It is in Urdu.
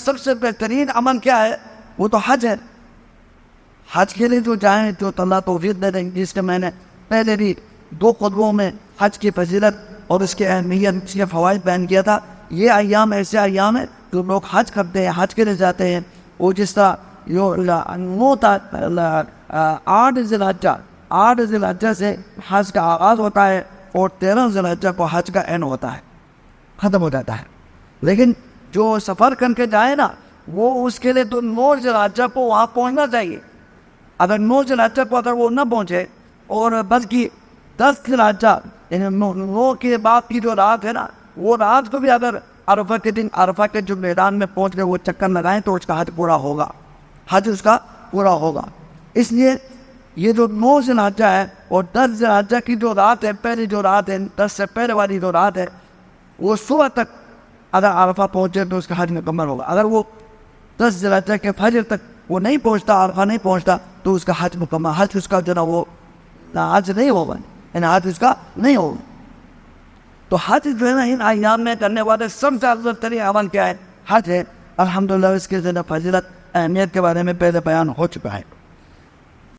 سب سے بہترین عمل کیا ہے؟ وہ تو حج ہے. حج کے لیے جو جائیں تو اللہ توفیق دے دیں. جس کے میں نے پہلے بھی 2 خطبوں میں حج کی فضیلت اور اس کی اہمیت، اس کے فوائد بیان کیا تھا. یہ ایام ایسے ایام ہیں جو لوگ حج کرتے ہیں، حج کے لیے جاتے ہیں. وہ جس طرح 8 ذی الحجہ سے حج کا آغاز ہوتا ہے اور 13 ذی الحجہ کو حج کا عین ہوتا ہے، ختم ہو جاتا ہے. لیکن جو سفر کر کے جائے نا، وہ اس کے لیے تو 9 ذی الحجہ کو وہاں پہنچنا چاہیے. اگر 9 ذی الحجہ کو اگر وہ نہ پہنچے اور بلکہ 10 ذی الحجہ یعنی 9 کے بعد کی جو رات ہے نا، وہ رات کو بھی اگر عرفہ کے دن عرفہ کے جو میدان میں پہنچ کے وہ چکر لگائیں تو اس کا حج پورا ہوگا، حج اس کا پورا ہوگا. اس لیے یہ جو 9 ذی الحجہ ہے اور 10 ذی الحجہ کی جو رات ہے، پہلی جو رات ہے، 10 سے پہلے والی جو رات ہے، وہ صبح تک اگر عرفہ پہنچے تو اس کا حج مکمل ہوگا. اگر وہ 10 ذی الحجہ کے فجر تک وہ نہیں پہنچتا، عرفہ نہیں پہنچتا، تو اس کا حج مکمل، حج اس کا جو نا وہ حج نہیں ہوگا، یعنی حج اس کا نہیں ہوگا. تو حج جو ہے نا ان ایام میں کرنے والے سب سے افضل ترین عمل کیا ہے؟ حج ہے. الحمدللہ اس کے ذریعے فضیلت اہمیت کے بارے میں پہلے بیان ہو چکا ہے.